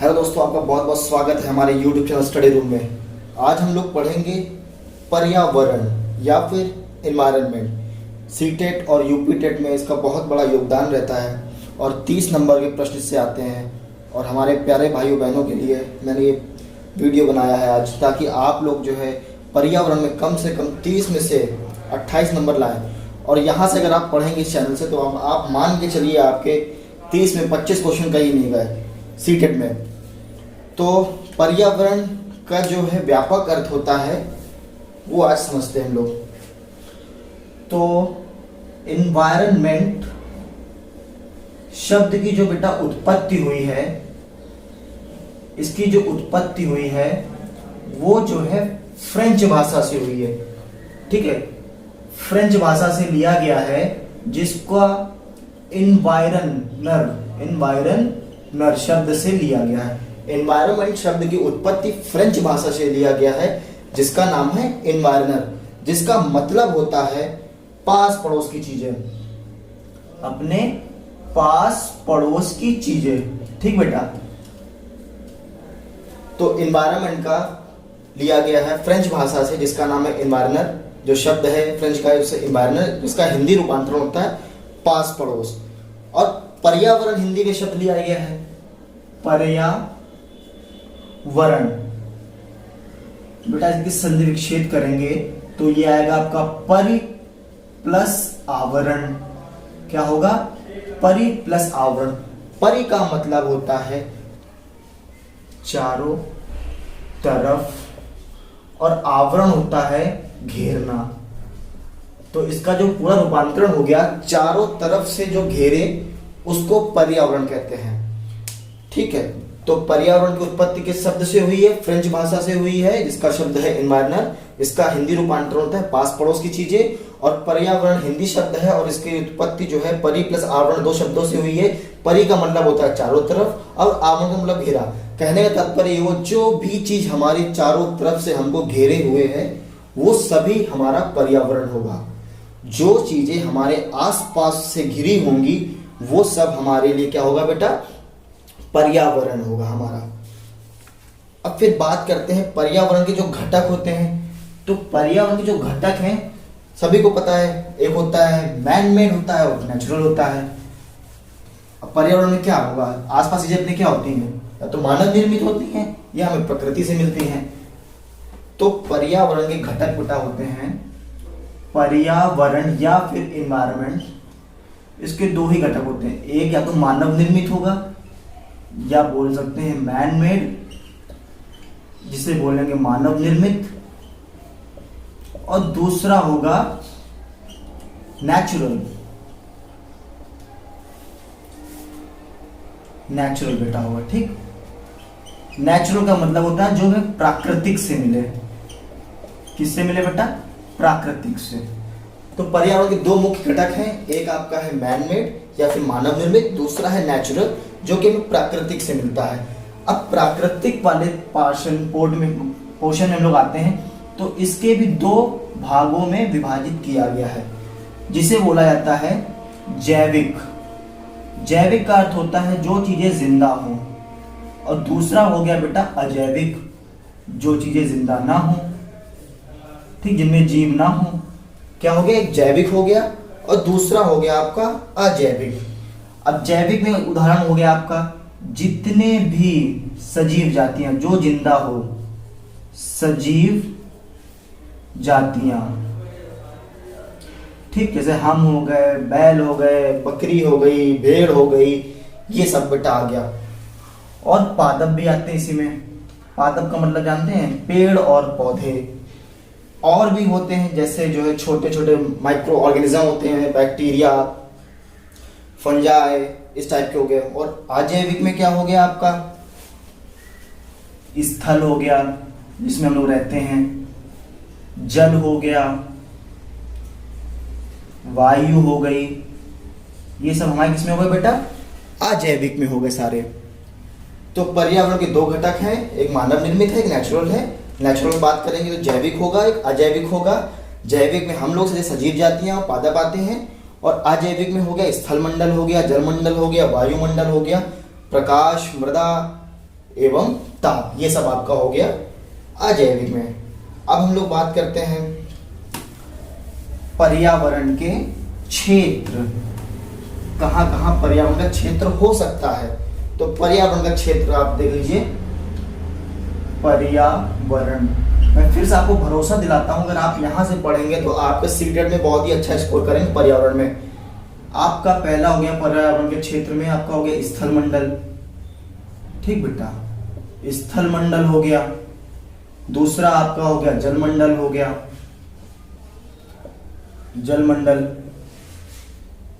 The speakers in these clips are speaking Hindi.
हेलो दोस्तों, आपका बहुत बहुत स्वागत है हमारे YouTube चैनल स्टडी रूम में। आज हम लोग पढ़ेंगे पर्यावरण या फिर एनवायरनमेंट। सीटेट और यूपीटेट में इसका बहुत बड़ा योगदान रहता है और 30 नंबर के प्रश्न इससे आते हैं। और हमारे प्यारे भाइयों बहनों के लिए मैंने ये वीडियो बनाया है आज, ताकि आप लोग जो है पर्यावरण में से कम 30 में से 28 नंबर लाएँ। और यहाँ से अगर आप पढ़ेंगे इस चैनल से तो आप मान के चलिए आपके 30 में 25 क्वेश्चन कहीं नहीं गए सीटेट में। तो पर्यावरण का जो है व्यापक अर्थ होता है वो आज समझते हैं हम लोग। तो एनवायरनमेंट शब्द की जो बेटा उत्पत्ति हुई है, इसकी जो उत्पत्ति हुई है वो जो है फ्रेंच भाषा से हुई है। ठीक है, फ्रेंच भाषा से लिया गया है, जिसका एनवायरनर शब्द से लिया गया है। एनवायरनमेंट शब्द की उत्पत्ति फ्रेंच भाषा से लिया गया है, जिसका नाम है एनवायरनर, जिसका मतलब होता है पास पड़ोस की चीजें, अपने पास पड़ोस की चीजें। ठीक बेटा, तो एनवायरनमेंट का लिया गया है फ्रेंच भाषा से, जिसका नाम है एनवायरनर। जो शब्द है फ्रेंच का उससे एनवायरनर, जिसका हिंदी रूपांतरण होता है पास पड़ोस। और पर्यावरण हिंदी में शब्द लिया गया है पर्यावरण। बेटा इसकी संधि विच्छेद करेंगे तो ये आएगा आपका परि प्लस आवरण। क्या होगा? परि प्लस आवरण। परि का मतलब होता है चारों तरफ और आवरण होता है घेरना। तो इसका जो पूरा रूपांतरण हो गया, चारों तरफ से जो घेरे उसको पर्यावरण कहते हैं। ठीक है, तो पर्यावरण की उत्पत्ति किस शब्द से हुई है? फ्रेंच भाषा से हुई है, जिसका शब्द है एनवायरनर। इसका हिंदी रूपांतरण होता है पास पड़ोस की चीजें। और पर्यावरण हिंदी शब्द है और इसकी उत्पत्ति जो है परि प्लस आवरण, दो शब्दों से हुई है। परि का मतलब होता है चारों तरफ और आवरण का मतलब घेरा। कहने का तात्पर्य वो जो भी चीज हमारी चारों तरफ से हमको घेरे हुए है वो सभी हमारा पर्यावरण होगा। जो चीजें हमारे आसपास से घिरी होंगी वो सब हमारे लिए क्या होगा बेटा? पर्यावरण होगा हमारा। अब फिर बात करते हैं पर्यावरण के जो घटक होते हैं। तो पर्यावरण के जो घटक हैं सभी को पता है, एक होता है मैन मेड होता है और नेचुरल होता है। अब पर्यावरण में क्या होगा? आसपास चीजें अपनी क्या होती हैं? या तो मानव निर्मित होती हैं या हमें प्रकृति से मिलती हैं। तो पर्यावरण के घटक बेटा होते हैं पर्यावरण या फिर एनवायरनमेंट। इसके दो ही घटक होते हैं, एक या तो मानव निर्मित होगा या बोल सकते हैं मैन मेड, जिसे बोलेंगे मानव निर्मित, और दूसरा होगा नेचुरल। नेचुरल बेटा होगा। ठीक, नेचुरल का मतलब होता है जो हमें प्राकृतिक से मिले। किससे मिले बेटा? प्राकृतिक से। तो पर्यावरण के दो मुख्य घटक हैं, एक आपका है मैन मेड या फिर मानव निर्मित, दूसरा है नेचुरल जो कि हमें प्राकृतिक से मिलता है। अब प्राकृतिक वाले पोर्शन में हम लोग आते हैं तो इसके भी दो भागों में विभाजित किया गया है, जिसे बोला जाता है जैविक। जैविक का अर्थ होता है जो चीजें जिंदा हो, और दूसरा हो गया बेटा अजैविक, जो चीजें जिंदा ना हो। ठीक, जिनमें जीव ना हो। क्या हो गया? एक जैविक हो गया और दूसरा हो गया आपका अजैविक। अब जैविक में उदाहरण हो गया आपका जितने भी सजीव जातियां जो जिंदा हो, सजीव जातियां। ठीक, जैसे हम हो गए, बैल हो गए, बकरी हो गई, भेड़ हो गई, ये सब बेटा आ गया। और पादप भी आते हैं इसी में। पादप का मतलब जानते हैं? पेड़ और पौधे। और भी होते हैं जैसे जो है छोटे छोटे माइक्रो ऑर्गेनिज्म होते हैं, बैक्टीरिया, फंजाई, इस टाइप के हो गए। और अजैविक में क्या हो गया आपका? स्थल हो गया जिसमें हम लोग रहते हैं, जल हो गया, वायु हो गई, ये सब हमारे किसमें हो गए बेटा? अजैविक में हो गए सारे। तो पर्यावरण के दो घटक हैं, एक मानव निर्मित है, एक नेचुरल है। नेचुरल बात करेंगे तो जैविक होगा, एक अजैविक होगा। जैविक में हम लोग से सजीव जातियां और पादप आते हैं, और अजैविक में हो गया स्थल मंडल हो गया, जल मंडल हो गया, वायुमंडल हो गया, प्रकाश, मृदा, एवं ताप, ये सब आपका हो गया अजैविक में। अब हम लोग बात करते हैं पर्यावरण के क्षेत्र, कहाँ कहाँ पर्यावरण का क्षेत्र हो सकता है। तो पर्यावरण का क्षेत्र आप देख लीजिए, पर्यावरण, मैं फिर से आपको भरोसा दिलाता हूं, अगर आप यहां से पढ़ेंगे तो आपके सीटेट में बहुत ही अच्छा स्कोर करेंगे। पर्यावरण में आपका पहला हो गया, पर्यावरण के क्षेत्र में आपका हो गया स्थल मंडल। ठीक बेटा, स्थल मंडल हो गया। दूसरा आपका हो गया जलमंडल हो गया, जलमंडल।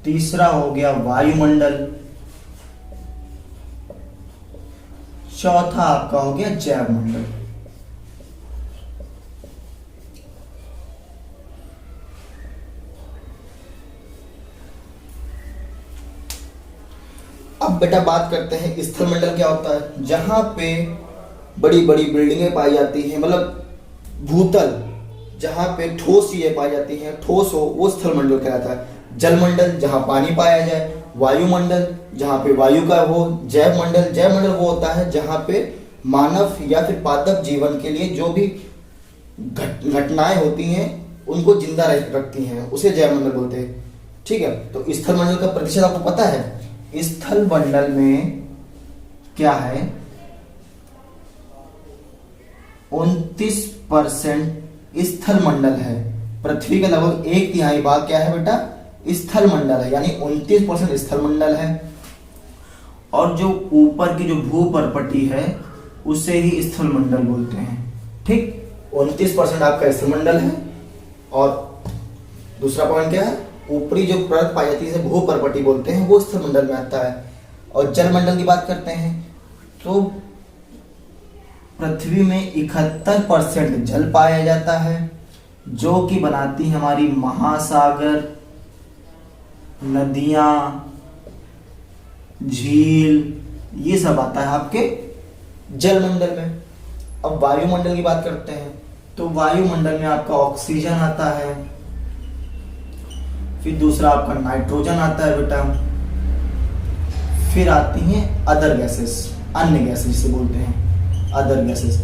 तीसरा हो गया वायुमंडल। चौथा आपका हो गया जैव मंडल। अब बेटा बात करते हैं स्थल मंडल क्या होता है। जहां पे बड़ी बड़ी बिल्डिंगें पाई जाती हैं, मतलब भूतल, जहां पे ठोस चीजें पाई जाती हैं, ठोस हो, वो स्थल मंडल कहलाता है। जलमंडल जहां पानी पाया जाए, वायुमंडल जहां पे वायु का हो, जैव मंडल, जैव मंडल वो होता है जहां पे मानव या फिर पादप जीवन के लिए जो भी घटनाएं होती हैं उनको जिंदा रखती हैं, उसे जैव मंडल बोलते हैं। ठीक है, तो स्थल मंडल का प्रतिशत आपको पता है। स्थल मंडल में क्या है, 29% स्थल मंडल है। पृथ्वी का लगभग 1/3 भाग क्या है बेटा, स्थल मंडल है, यानी 29% स्थल मंडल है। और जो ऊपर की जो भूपर्पटी है उसे ही स्थल मंडल बोलते हैं। ठीक, 29% आपका स्थल मंडल है। और दूसरा पॉइंट क्या है, ऊपरी जो परत पाई जाती है भूपर्पटी बोलते हैं, वो स्थल मंडल में आता है। और जल मंडल की बात करते हैं तो पृथ्वी में 71% जल पाया जाता है, जो कि बनाती है हमारी महासागर, नदियां, झील, ये सब आता है आपके जल मंडल में। अब वायुमंडल की बात करते हैं तो वायुमंडल में आपका ऑक्सीजन आता है, फिर दूसरा आपका नाइट्रोजन आता है बेटा, फिर आती हैं अदर गैसेस, अन्य गैसेस जिसे बोलते हैं अदर गैसेस।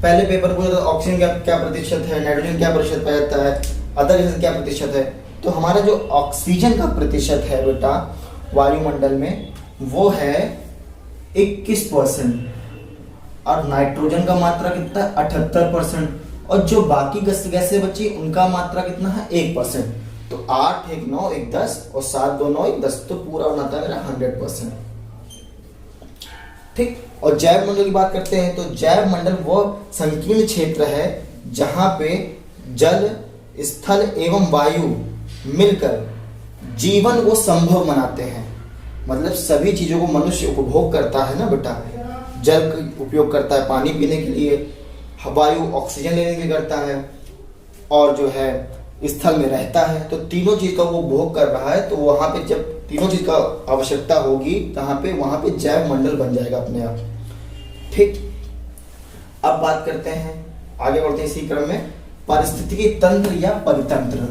पहले पेपर को ऑक्सीजन क्या प्रतिशत है, नाइट्रोजन क्या प्रतिशत पाया जाता है, अदर गैसेस क्या प्रतिशत है। तो हमारा जो ऑक्सीजन का प्रतिशत है बेटा वायुमंडल में वो है 21%, और नाइट्रोजन का मात्रा कितना है 78%, और जो बाकी गैसें बची उनका मात्रा कितना है 1%। तो 8 1 9 1 10 और 7 2 9 1 10, तो पूरा बनाता है मेरा 100%। ठीक, और जैव मंडल की बात करते हैं तो जैव मंडल वो संकीर्ण क्षेत्र है जहां पे जल, स्थल एवं वायु मिलकर जीवन को संभव बनाते हैं। मतलब सभी चीजों को मनुष्य उपभोग करता है ना बेटा, जल का उपयोग करता है पानी पीने के लिए, वायु ऑक्सीजन लेने के लिए करता है, और जो है स्थल में रहता है। तो तीनों चीज का वो उपभोग कर रहा है, तो वहां पे जब तीनों चीज का आवश्यकता होगी कहां पे, वहां पे जैव मंडल बन जाएगा अपने आप। ठीक, अब बात करते हैं, आगे बढ़ते हैं इसी क्रम में, पारिस्थितिकी तंत्र या परितंत्र।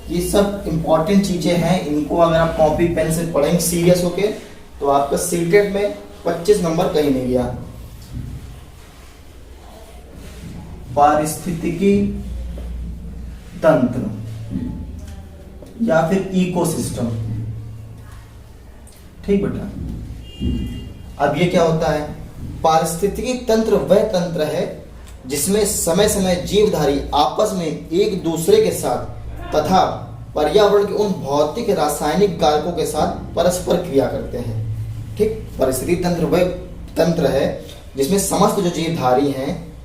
ये सब इंपॉर्टेंट चीजें हैं, इनको अगर आप कॉपी पेन से पढ़ेंगे सीरियस होके तो आपका सीटेट में 25 नंबर कहीं नहीं गया। पारिस्थितिकी तंत्र या फिर इकोसिस्टम। ठीक बेटा, अब ये क्या होता है, पारिस्थितिकी तंत्र वह तंत्र है जिसमें समय समय जीवधारी आपस में एक दूसरे के साथ तथा पर्यावरण के उन भौतिक रासायनिक कारकों के साथ परस्पर क्रिया करते हैं। ठीक, पारिस्थितिकी तंत्र वह तंत्र है जिसमें समस्त जो जीवधारी हैं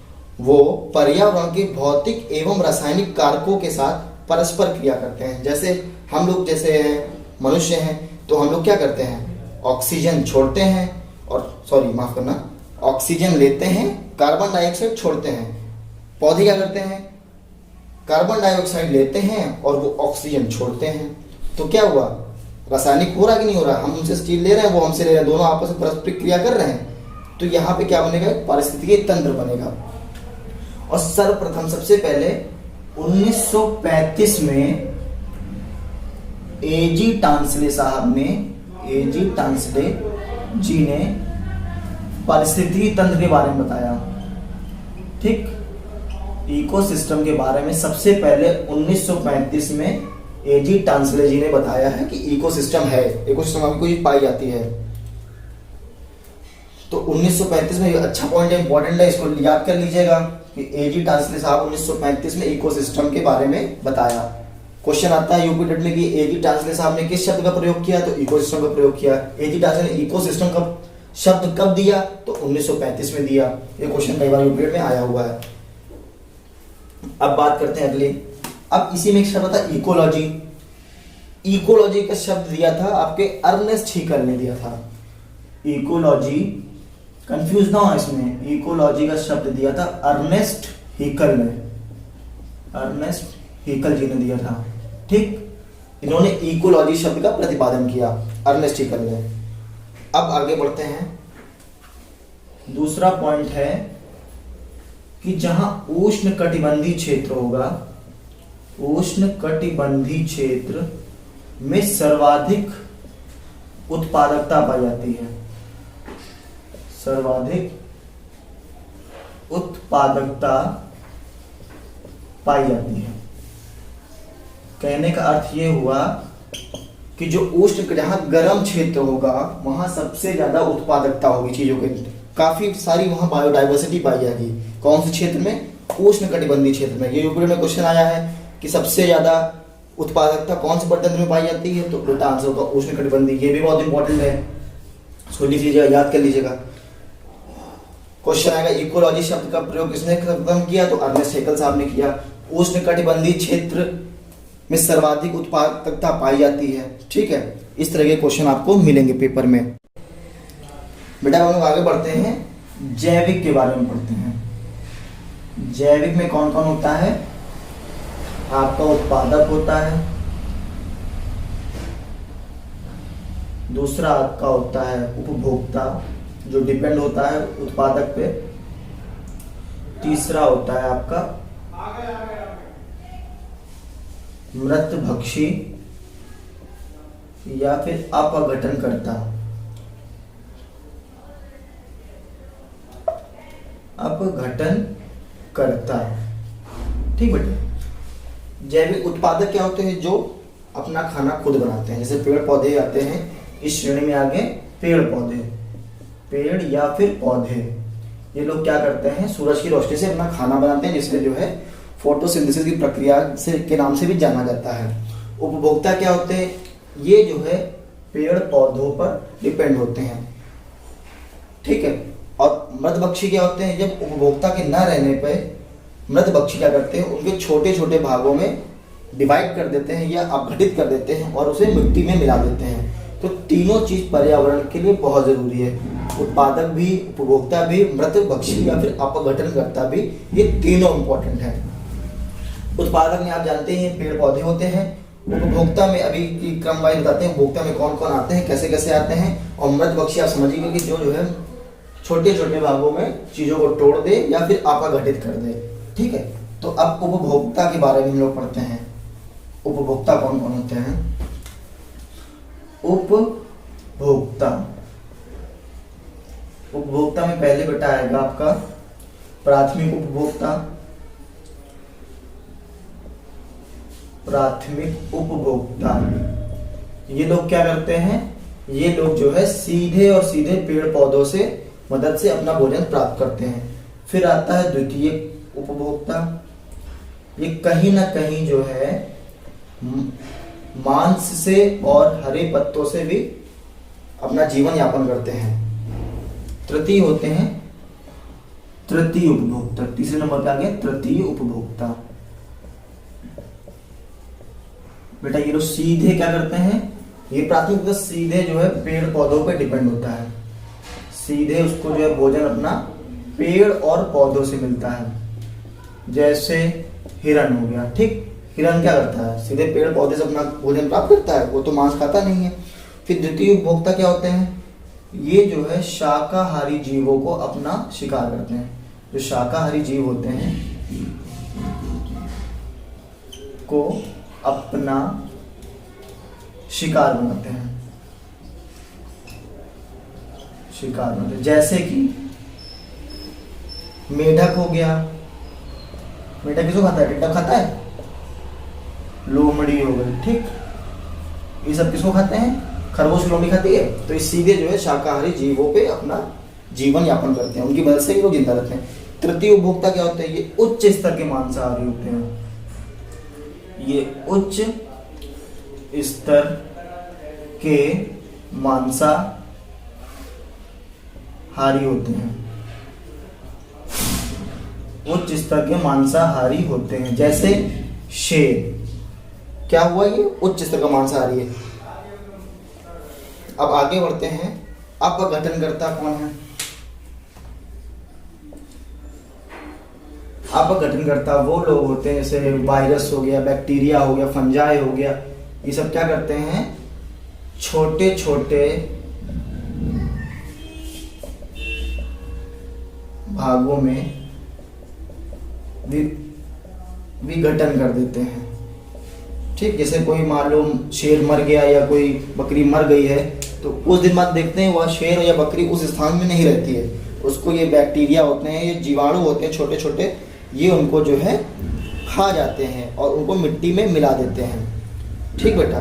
वो पर्यावरण के भौतिक एवं रासायनिक कारकों के साथ परस्पर क्रिया करते हैं। जैसे हम लोग जैसे मनुष्य हैं तो हम लोग क्या करते हैं, ऑक्सीजन छोड़ते हैं, और सॉरी माफ करना, ऑक्सीजन लेते हैं, कार्बन डाइऑक्साइड छोड़ते हैं। पौधे क्या करते हैं, कार्बन डाइऑक्साइड लेते हैं और वो ऑक्सीजन छोड़ते हैं। तो क्या हुआ, रासायनिक हो रहा कि नहीं हो रहा, हम उनसे चीज ले रहे हैं, वो हमसे ले रहे हैं, दोनों आपस में परस्पर क्रिया कर रहे हैं। तो यहाँ पे क्या बनेगा, पारिस्थितिकी तंत्र बनेगा। और सर्वप्रथम सबसे पहले 1935 में एजी टांसले साहब ने, एजी टांसले जी ने पारिस्थितिकी तंत्र के बारे में बताया। ठीक, इकोसिस्टम के बारे में सबसे पहले 1935 में एजी टांसले जी ने बताया है कि इकोसिस्टम है, इकोसिस्टम में कोई पाई जाती है। तो 1935 में, अच्छा पॉइंट है, इंपॉर्टेंट है, इसको याद कर लीजिएगा कि एजी टांसले साहब 1935 में इकोसिस्टम के बारे में बताया। क्वेश्चन आता है यूपी टेट में कि एजी टांसले साहब ने किस शब्द का प्रयोग किया, तो इकोसिस्टम का प्रयोग किया। एजी टांसले ने इकोसिस्टम का शब्द कब दिया, तो 1935 में दिया। ये क्वेश्चन कई बार यूपी टेट में आया हुआ है। अब बात करते हैं अगली। अब इसी में एक शब्द था इकोलॉजी। इकोलॉजी का शब्द दिया था आपके अर्नेस्ट हीकल ने दिया था। इकोलॉजी, कंफ्यूज ना हो इसमें, इकोलॉजी का शब्द दिया था अर्नेस्ट हीकल ने, अर्नेस्ट हीकल जी ने दिया था। ठीक, इन्होंने इकोलॉजी शब्द का प्रतिपादन किया, अर्नेस्ट हीकल ने। अब आगे बढ़ते हैं। दूसरा पॉइंट है कि जहां उष्ण कटिबंधीय क्षेत्र होगा, उष्ण कटिबंधीय क्षेत्र में सर्वाधिक उत्पादकता पाई जाती है, सर्वाधिक उत्पादकता पाई जाती है। कहने का अर्थ ये हुआ कि जो उष्ण, जहां गर्म क्षेत्र होगा वहां सबसे ज्यादा उत्पादकता होगी चीजों के, काफी सारी वहां बायोडाइवर्सिटी पाई जाएगी। कौन से क्षेत्र में, उष्ण कटिबंधीय क्षेत्र में। ये यूपी में क्वेश्चन आया है कि सबसे ज्यादा उत्पादकता कौन से प्रदेश में पाई जाती है, तो बेटा आंसर होगा उष्ण कटिबंधीय। ये भी बहुत इंपॉर्टेंट है, इसको लिख लीजिएगा, याद कर लीजिएगा। क्वेश्चन आएगा इकोलॉजी शब्द का प्रयोग किसने खत्म किया, तो अर्नेस्ट हेकल साहब ने किया। उष्ण कटिबंधीय क्षेत्र में सर्वाधिक उत्पादकता पाई जाती है। ठीक है, इस तरह के क्वेश्चन आपको मिलेंगे पेपर में। बेटा हम लोग आगे बढ़ते हैं, जैविक के बारे में पढ़ते हैं। जैविक में कौन कौन होता है, आपका उत्पादक होता है, दूसरा आपका होता है उपभोक्ता जो डिपेंड होता है उत्पादक पे, तीसरा होता है आपका मृतभक्षी या फिर अपघटनकर्ता, अपघटनकर्ता। ठीक बेटा, जैविक उत्पादक क्या होते हैं, जो अपना खाना खुद बनाते हैं, जैसे पेड़ पौधे आते हैं इस श्रेणी में, आगे पेड़ पौधे, पेड़ या फिर पौधे, ये लोग क्या करते हैं, सूरज की रोशनी से अपना खाना बनाते हैं, जिससे जो है फोटोसिंथेसिस की प्रक्रिया से के नाम से भी जाना जाता है। उपभोक्ता क्या होते हैं, ये जो है पेड़ पौधों पर डिपेंड होते हैं। ठीक है, और मृतभक्षी क्या होते हैं, जब उपभोक्ता के न रहने पर मृतभक्षी क्या करते हैं, उनके छोटे छोटे भागों में डिवाइड कर देते हैं या अपघटित कर देते हैं और उसे मिट्टी में मिला देते हैं। तो तीनों चीज पर्यावरण के लिए बहुत जरूरी है, उत्पादक भी, उपभोक्ता भी, मृतभक्षी या फिर अपघटनकर्ता भी, ये तीनों इंपॉर्टेंट है। उत्पादक में आप जानते हैं पेड़ पौधे होते हैं, उपभोक्ता में अभी की क्रम वाइज बताते हैं, उपभोक्ता में कौन कौन आते हैं, कैसे कैसे आते हैं, और मृतभक्षी आप समझिएगा कि जो है छोटे छोटे भागों में चीजों को तोड़ दे या फिर अपघटित कर दे। ठीक है, तो अब उपभोक्ता के बारे में हम लोग पढ़ते हैं। उपभोक्ता कौन कौन होते हैं, उपभोक्ता, उपभोक्ता में पहले बेटा आएगा आपका प्राथमिक उपभोक्ता, प्राथमिक उपभोक्ता। ये लोग क्या करते हैं, ये लोग जो है सीधे और सीधे पेड़ पौधों से मदद से अपना भोजन प्राप्त करते हैं। फिर आता है द्वितीय उपभोक्ता, ये कहीं ना कहीं जो है मांस से और हरे पत्तों से भी अपना जीवन यापन करते हैं। तृतीय होते हैं तृतीय उपभोक्ता, तीसरे नंबर पे आ गया तृतीय उपभोक्ता। बेटा ये लोग सीधे क्या करते हैं, ये प्राथमिकता सीधे जो है पेड़ पौधों पे डिपेंड होता है, सीधे उसको जो है भोजन अपना पेड़ और पौधों से मिलता है। जैसे हिरण हो गया, ठीक, हिरण क्या करता है, सीधे पेड़ पौधे से अपना भोजन प्राप्त करता है, वो तो मांस खाता नहीं है। फिर द्वितीय उपभोक्ता क्या होते हैं, ये जो है शाकाहारी जीवों को अपना शिकार करते हैं। जो शाकाहारी जीव होते हैं को अपना शिकार बनाते हैं, शिकार में, जैसे कि मेढक हो गया, मेढक किसको खाता है? टिड्डा खाता है। लोमड़ी हो गई, ठीक, ये सब किसको खाते हैं? खरगोश लोमड़ी खाती है। तो ये सीधे जो है शाकाहारी जीवों पे अपना जीवन यापन करते हैं, उनकी मदद से ही लोग जिंदा रहते हैं। तृतीय उपभोक्ता क्या होते हैं? ये उच्च स्तर के मांसाहारी होते हैं, ये उच्च स्तर के मांसाहारी होते हैं, उच्च स्तर के मांसाहारी होते हैं। जैसे शेर, क्या हुआ? ये उच्च स्तर का मांसाहारी है। अब आगे बढ़ते हैं। अपघटनकर्ता कौन है? अपघटनकर्ता वो लोग होते हैं जैसे वायरस हो गया, बैक्टीरिया हो गया, फंजाई हो गया, ये सब क्या करते हैं? छोटे छोटे भागों में विघटन कर देते हैं, ठीक। जैसे कोई मालूम शेर मर गया या कोई बकरी मर गई है, तो उस दिन बाद देखते हैं वह शेर या बकरी उस स्थान में नहीं रहती है, उसको ये बैक्टीरिया होते हैं, ये जीवाणु होते हैं छोटे छोटे, ये उनको जो है खा जाते हैं और उनको मिट्टी में मिला देते हैं, ठीक बेटा।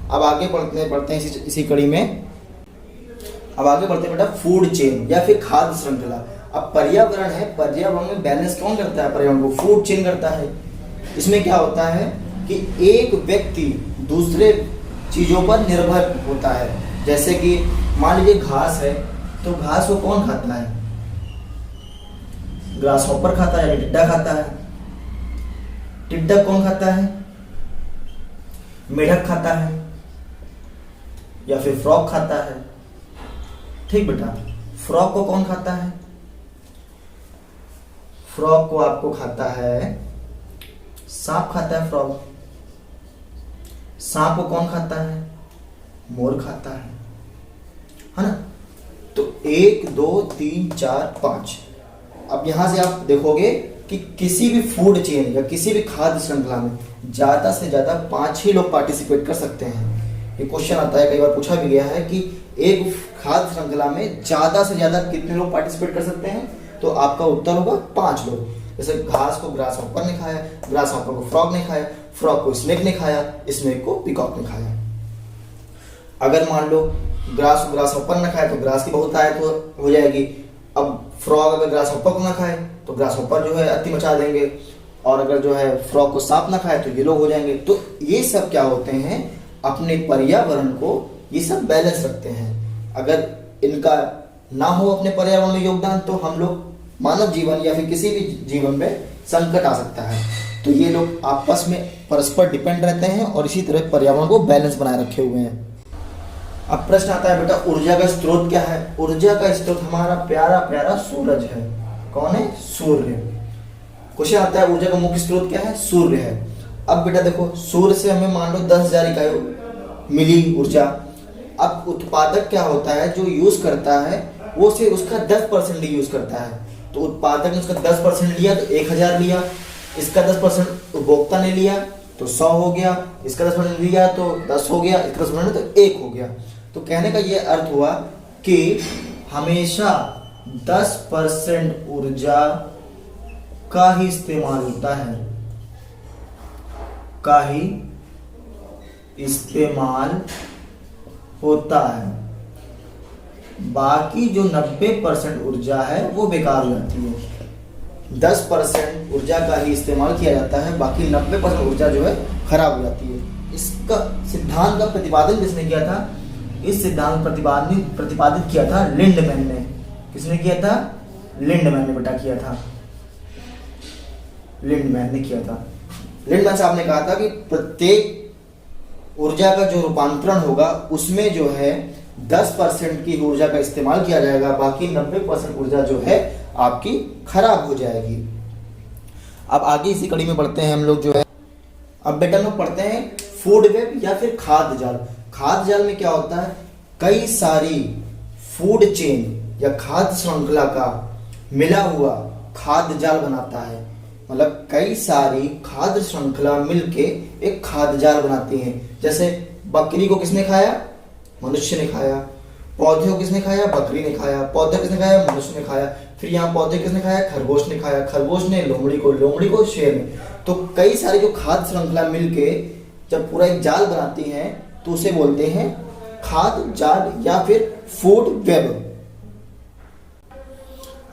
अब आगे बढ़ते हैं इसी कड़ी में। अब आगे बढ़ते हैं बेटा फूड चेन या फिर खाद्य श्रृंखला। अब पर्यावरण है, पर्यावरण में बैलेंस कौन करता है? पर्यावरण को फूड चेन करता है। इसमें क्या होता है कि एक व्यक्ति दूसरे चीजों पर निर्भर होता है। जैसे कि मान लीजिए घास है, तो घास को कौन खाता है? ग्रास हॉपर खाता है, टिड्डा खाता है। टिड्डा कौन खाता है? मेढक खाता है या फिर फ्रॉग खाता है, ठीक बेटा। फ्रॉग को कौन खाता है? फ्रॉग को आपको खाता है सांप, खाता है फ्रॉग। सांप को कौन खाता है? मोर खाता है ना। तो 1 2 3 4 5। अब यहां से आप देखोगे कि किसी भी फूड चेन या किसी भी खाद्य श्रृंखला में ज्यादा से ज्यादा 5 ही लोग पार्टिसिपेट कर सकते हैं। ये क्वेश्चन आता है, कई बार पूछा भी गया है कि एक खाद्य श्रृंखला में ज्यादा से ज्यादा कितने लोग पार्टिसिपेट कर सकते हैं? तो आपका उत्तर होगा 5 लोग। जैसे घास को ग्रास हॉपर ने खाया, ग्रास हॉपर को फ्रॉग ने खाया, फ्रॉग को स्नेक ने खाया, स्नेक को पिकॉक ने खाया। अगर मान लो ग्रास को ग्रास हॉपर ने खाया तो ग्रास की बहुत आयत हो जाएगी। अब फ्रॉग अगर ग्रास हॉपर को ना खाए तो ग्रास हॉपर जो है अति मचा देंगे, और अगर जो है फ्रॉग को सांप ना खाए तो ये लोग हो जाएंगे। तो ये सब क्या होते हैं? अपने पर्यावरण को ये सब बैलेंस रखते हैं। अगर इनका ना हो अपने पर्यावरण में योगदान, तो हम लोग मानव जीवन या फिर किसी भी जीवन में संकट आ सकता है। तो ये लोग आपस में परस्पर डिपेंड रहते हैं और इसी तरह पर्यावरण को बैलेंस बनाए रखे हुए हैं। अब प्रश्न आता है बेटा ऊर्जा का स्रोत क्या है? ऊर्जा का स्रोत हमारा प्यारा प्यारा सूरज है। कौन है? सूर्य। क्वेश्चन आता है ऊर्जा का मुख्य स्रोत क्या है? सूर्य है। अब बेटा देखो, सूर्य से हमें मान लो 10,000 इकाई मिली ऊर्जा। अब उत्पादक क्या होता है? जो यूज करता है वो सिर्फ उसका 10% ही यूज करता है। तो उत्पादक ने उसका 10% लिया तो 1,000 लिया, इसका 10% उपभोक्ता ने लिया तो 100 हो गया, इसका 10% लिया तो 10 हो गया, इसका 10% तो 1 हो गया। तो कहने का ये अर्थ हुआ कि हमेशा 10% ऊर्जा का ही इस्तेमाल होता है, का ही इस्तेमाल होता है। बाकी जो 90% ऊर्जा है वो बेकार हो जाती है। 10% ऊर्जा का ही इस्तेमाल किया जाता है, बाकी 90% ऊर्जा जो है खराब हो जाती है। इसका सिद्धांत का प्रतिपादन किसने किया था? इस सिद्धांत प्रतिपादित किया था लिंडमैन ने। किसने किया था? लिंडमैन ने बेटा किया था, लिंडमैन ने किया था। लिंडमैन साहब ने कहा था कि प्रत्येक ऊर्जा का जो रूपांतरण होगा उसमें जो है 10% की ऊर्जा का इस्तेमाल किया जाएगा, बाकी 90% ऊर्जा जो है आपकी खराब हो जाएगी। अब आगे इसी कड़ी में बढ़ते हैं हम लोग जो है। अब बेटा लोग पढ़ते हैं फूड वेब या फिर खाद्य जाल। खाद्य जाल में क्या होता है? कई सारी फूड चेन या खाद्य श्रृंखला का मिला हुआ खाद्य जाल बनाता है। मतलब कई सारी खाद्य श्रृंखला मिलके एक खाद्य जाल बनाती हैं। जैसे बकरी को किसने खाया? मनुष्य ने खाया। पौधे को किसने खाया? बकरी ने खाया। पौधे किसने खाया? मनुष्य ने खाया। फिर यहाँ पौधे किसने खाया? खरगोश ने खाया। खरगोश ने लोमड़ी को शेर ने। तो कई सारी जो खाद्य श्रृंखला मिलके जब पूरा एक जाल बनाती हैं तो उसे बोलते हैं खाद्य जाल या फिर फूड वेब।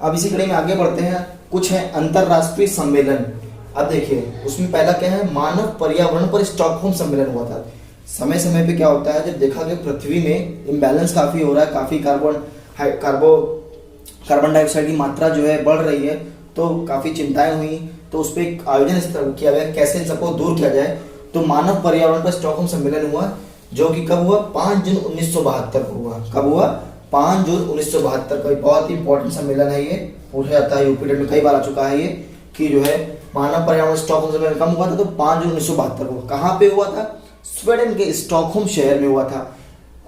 अब इसी कड़ी में आगे बढ़ते हैं। कुछ है अंतरराष्ट्रीय सम्मेलन। अब देखिए उसमें पहला क्या है? मानव पर्यावरण पर स्टॉकहोम सम्मेलन हुआ था। समय समय पे क्या होता है, जब देखा कि पृथ्वी में इम्बैलेंस काफी हो रहा है, काफी कार्बन डाइऑक्साइड की मात्रा जो है बढ़ रही है, तो काफी चिंताएं हुई। तो उस पर एक आयोजन किया गया कैसे इन सबको दूर किया जाए। तो मानव पर्यावरण पर स्टॉकहोम सम्मेलन हुआ, जो कि कब हुआ? 5 जून 1972 को हुआ। कब हुआ? 5 जून 1972 का। बहुत ही इंपॉर्टेंट सम्मेलन है ये, पूछा जाता है यूपी में कई बार आ चुका है ये, कि जो है मानव पर्यावरण स्टॉकहोम सम्मेलन कब हुआ था? तो 5 जून 1972 को। कहाँ पे हुआ था? स्वीडन के स्टॉकहोम शहर में हुआ था।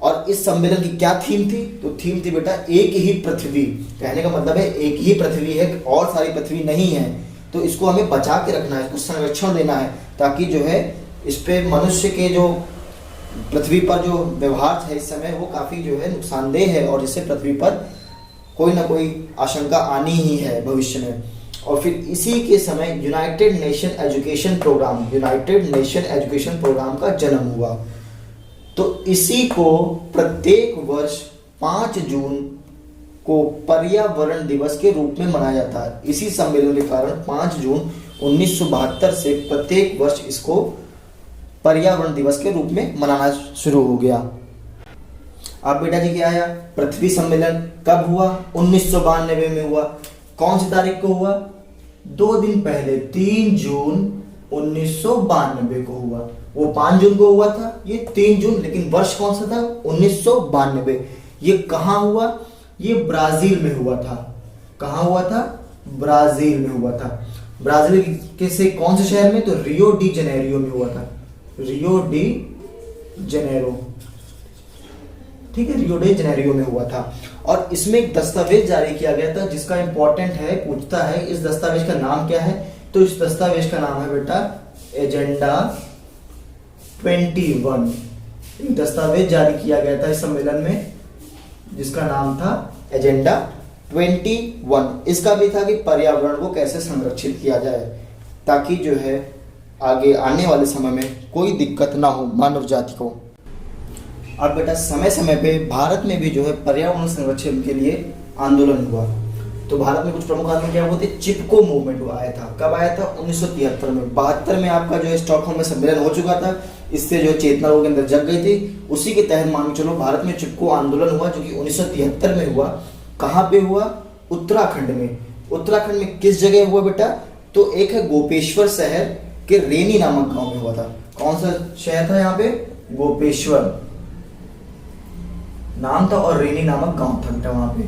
और इस सम्मेलन की क्या थीम थी? तो थीम थी बेटा एक ही पृथ्वी। कहने का मतलब है एक ही पृथ्वी है और सारी पृथ्वी नहीं है, तो इसको हमें बचा के रखना है, इसको संरक्षण देना है, ताकि जो है इस पे मनुष्य के जो पृथ्वी पर जो व्यवहार है इस समय वो काफी जो है नुकसानदेह है, और जिससे पृथ्वी पर कोई ना कोई आशंका आनी ही है भविष्य में। और फिर इसी के समय यूनाइटेड नेशन एजुकेशन प्रोग्राम का जन्म हुआ। तो इसी को प्रत्येक वर्ष 5 जून को पर्यावरण दिवस के रूप में मनाया जाता है। इसी सम्मेलन के कारण 5 जून 1972 से प्रत्येक वर्ष इसको पर्यावरण दिवस के रूप में मनाना शुरू हो गया। अब बेटा जी क्या आया? पृथ्वी सम्मेलन कब हुआ? 1992 में हुआ। कौन सी तारीख को हुआ? 2 दिन पहले 3 जून 1992 को हुआ। वो 5 जून को हुआ था, ये 3 जून, लेकिन वर्ष कौन सा था? 1992। ये कहाँ हुआ? ये ब्राजील में हुआ था। कहाँ हुआ था? ब्राजील में हुआ था। ब्राजील के से कौन से शहर में? तो रियो डी जनेरियो में हुआ था। रियो डी जनेरो, ठीक है, रियो डी जनेरियो में हुआ था। और इसमें एक दस्तावेज जारी किया गया था जिसका इंपॉर्टेंट है, पूछता है इस दस्तावेज का नाम क्या है? तो इस दस्तावेज का नाम है बेटा एजेंडा 21। एक दस्तावेज जारी किया गया था इस सम्मेलन में जिसका नाम था एजेंडा 21। इसका भी था कि पर्यावरण को कैसे संरक्षित किया जाए ताकि जो है आगे आने वाले समय में कोई दिक्कत ना हो मानव जाति को। अब बेटा समय समय पे भारत में भी जो है पर्यावरण संरक्षण के लिए आंदोलन हुआ। तो भारत में कुछ प्रमुख आंदोलन क्या हुए थे? चिपको मूवमेंट आया था। कब आया था? 1973 में। 72 में आपका जो है स्टॉकहोम में सम्मेलन हो चुका था, इससे जो चेतना लोगों के अंदर जग गई थी। उसी के तहत मान के चलो भारत में चिपको आंदोलन हुआ, जो कि 1973 में हुआ। कहाँ पे हुआ? उत्तराखंड में। उत्तराखंड में किस जगह हुआ बेटा? तो एक है गोपेश्वर शहर के रेनी नामक गांव में हुआ था। कौन सा शहर था यहाँ पे? गोपेश्वर नाम था और रेनी नामक गांव था बेटा वहां पे।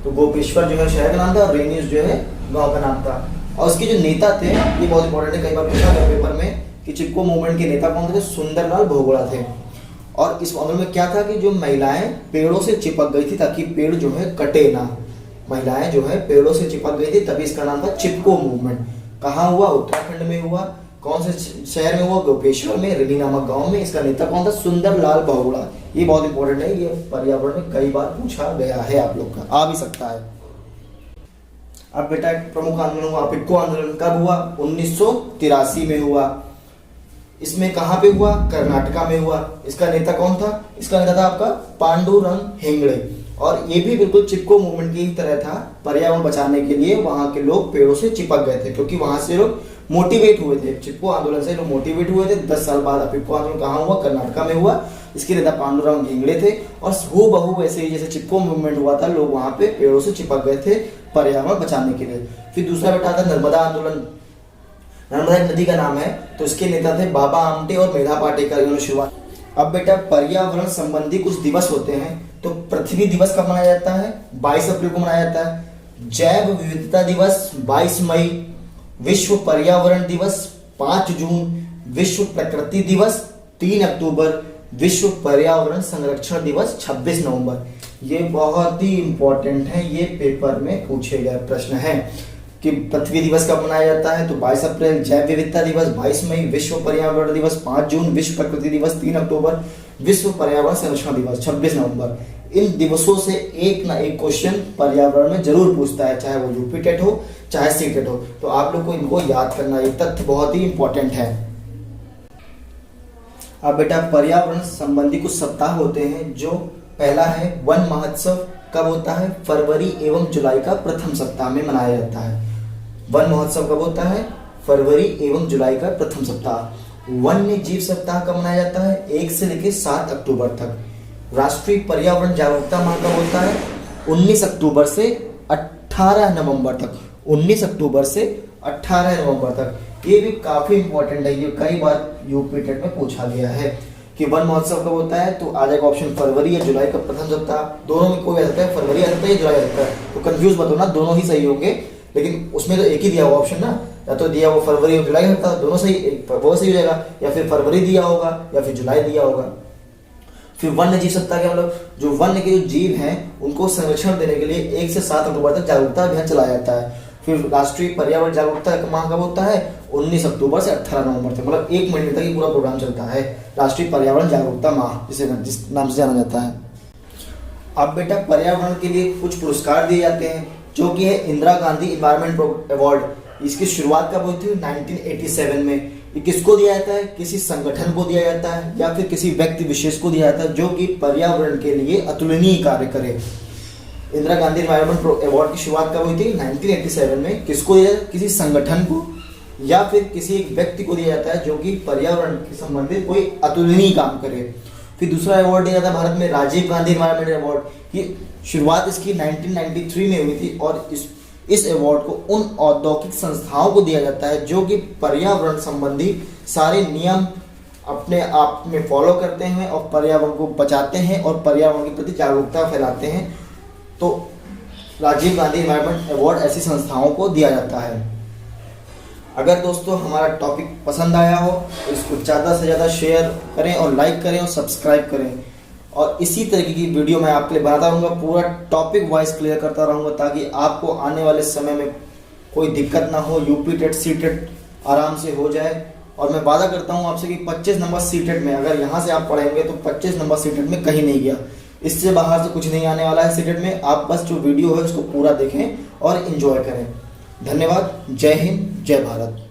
तो गोपेश्वर जो है शहर का नाम था और रेनी जो है गांव का नाम था। और उसके जो नेता थे, ये बहुत इंपॉर्टेंट है, कई बार पूछा गया पेपर में कि चिपको मूवमेंट के नेता कौन थे? सुंदरलाल भोगड़ा थे। और इस आंदोलन में क्या था कि जो महिलाएं पेड़ों से चिपक गई थी ताकि पेड़ जो है कटे ना, महिलाएं जो है पेड़ों से चिपक गई थी, तभी इसका नाम था चिपको मूवमेंट। कहाँ हुआ? उत्तराखंड में हुआ। कौन से शहर में हुआ? गोपेश्वर में, रेनी नामक गांव में। इसका नेता कौन था? सुंदरलाल बहुगुणा। ये बहुत इंपॉर्टेंट है, ये पर्यावरण में कई बार पूछा गया है, आप लोग का आ भी सकता है। अब बेटा एक प्रमुख आंदोलन हुआ चिपको आंदोलन। कब हुआ? 1983 में हुआ। इसमें कहाँ पे हुआ? कर्नाटका में हुआ। इसका नेता कौन था? इसका नेता था आपका पांडुरंग हेगड़े। और ये भी बिल्कुल चिपको मूवमेंट की तरह था। पर्यावरण बचाने के लिए वहां के लोग पेड़ों से चिपक गए थे, क्योंकि वहां से लोग मोटिवेट हुए थे। चिपको आंदोलन से लोग मोटिवेट हुए थे। 10 साल बाद चिपको आंदोलन कहाँ हुआ? कर्नाटका में हुआ। इसके नेता पांडुरंग हेगड़े थे। और हूबहू वैसे ही जैसे चिपको मूवमेंट हुआ था, लोग वहां पे पेड़ों से चिपक गए थे पर्यावरण बचाने के लिए। फिर दूसरा बेटा था नर्मदा आंदोलन। नर्मदा एक नदी का नाम है, तो इसके नेता थे बाबा आमटे और मेधा पाटेकर। इन्होंने शुरुआत। अब बेटा पर्यावरण संबंधी कुछ दिवस होते हैं। तो पृथ्वी दिवस कब मनाया जाता है? 22 अप्रैल को मनाया जाता है। जैव विविधता दिवस 22 मई। विश्व पर्यावरण दिवस 5 जून। विश्व प्रकृति दिवस 3 अक्टूबर। विश्व पर्यावरण संरक्षण दिवस 26 नवंबर। ये बहुत ही इंपॉर्टेंट है, ये पेपर में पूछे गए प्रश्न है कि पृथ्वी दिवस कब मनाया जाता है? तो 22 अप्रैल। जैव विविधता दिवस 22 मई। विश्व पर्यावरण दिवस 5 जून। विश्व प्रकृति दिवस 3 अक्टूबर। विश्व पर्यावरण संरक्षण दिवस 26 नवंबर। इन दिवसों से एक ना एक क्वेश्चन पर्यावरण में जरूर पूछता है, चाहे वो यूपी टेट हो चाहे सी टेट हो। तो आप लोग को इनको याद करना, ये तथ्य बहुत ही इंपॉर्टेंट है। अब बेटा पर्यावरण संबंधी कुछ सप्ताह होते हैं, जो पहला है वन महोत्सव। कब होता है? फरवरी एवं जुलाई का प्रथम सप्ताह में मनाया जाता है। वन महोत्सव कब होता है? फरवरी एवं जुलाई का प्रथम सप्ताह। वन्य जीव सप्ताह कब मनाया जाता है? 1 से लेकर 7 अक्टूबर तक। राष्ट्रीय पर्यावरण जागरूकता माह कब होता है? 19 अक्टूबर से 18 नवंबर तक। 19 अक्टूबर से 18 नवंबर तक। ये भी काफी इंपॉर्टेंट है, ये कई बार यूपी टेट में पूछा गया है कि वन महोत्सव कब होता है। तो आ जाएगा ऑप्शन फरवरी या जुलाई का प्रथम सप्ताह। दोनों में कोई आ सकता है, फरवरी आ सकता है या जुलाई आ सकता है। तो कंफ्यूज मत होना, दोनों ही सही होंगे, लेकिन उसमें तो एक ही दिया हुआ ऑप्शन ना, या तो दिया वो फरवरी और जुलाई होता, दोनों सही, वो सही हो जाएगा, या फिर फरवरी दिया होगा या फिर जुलाई दिया होगा। फिर वन्य जीव सप्ताह के मतलब जो वन्य के जो जीव हैं उनको संरक्षण देने के लिए 1 से 7 अक्टूबर तक जागरूकता अभियान चलाया जाता है। फिर राष्ट्रीय पर्यावरण जागरूकता माह कब होता है? 19 अक्टूबर से 18 नवंबर तक, मतलब 1 महीने तक ये पूरा प्रोग्राम चलता है, राष्ट्रीय पर्यावरण जागरूकता माह जिस नाम से जाना जाता है। अब बेटा पर्यावरण के लिए कुछ पुरस्कार दिए जाते हैं, जो कि है इंदिरा गांधी इन्वायरमेंट अवार्ड। इसकी शुरुआत कब हुई थी? 1987 में। ये किसको दिया जाता है? किसी संगठन को दिया जाता है या फिर किसी व्यक्ति विशेष को दिया जाता है जो कि पर्यावरण के लिए अतुलनीय कार्य करे। इंदिरा गांधी इन्वायरमेंट अवार्ड की शुरुआत कब हुई थी? 1987 में। किसको दिया जाता है? किसी संगठन को या फिर किसी एक व्यक्ति को दिया जाता है जो कि पर्यावरण के संबंधित कोई अतुलनीय काम करे। फिर दूसरा अवार्ड दिया जाता है भारत में राजीव गांधी इन्वायरमेंट अवार्ड की शुरुआत इसकी 1993 में हुई थी, और इस अवार्ड को उन औद्योगिक संस्थाओं को दिया जाता है जो कि पर्यावरण संबंधी सारे नियम अपने आप में फॉलो करते हैं और पर्यावरण को बचाते हैं और पर्यावरण के प्रति जागरूकता फैलाते हैं। तो राजीव गांधी इन्वायरमेंट अवार्ड ऐसी संस्थाओं को दिया जाता है। अगर दोस्तों हमारा टॉपिक पसंद आया हो तो इसको ज़्यादा से ज़्यादा शेयर करें और लाइक करें और सब्सक्राइब करें, और इसी तरीके की वीडियो मैं आपके लिए बनाता रहूँगा, पूरा टॉपिक वाइज क्लियर करता रहूँगा, ताकि आपको आने वाले समय में कोई दिक्कत ना हो, यूपी टेट सी टेट आराम से हो जाए। और मैं वादा करता हूँ आपसे कि 25 नंबर सी टेट में, अगर यहाँ से आप पढ़ेंगे तो 25 नंबर सी टेट में कहीं नहीं गया, इससे बाहर से कुछ नहीं आने वाला है सी टेट में। आप बस जो वीडियो है उसको पूरा देखें और एंजॉय करें। धन्यवाद। जय हिंद, जय भारत।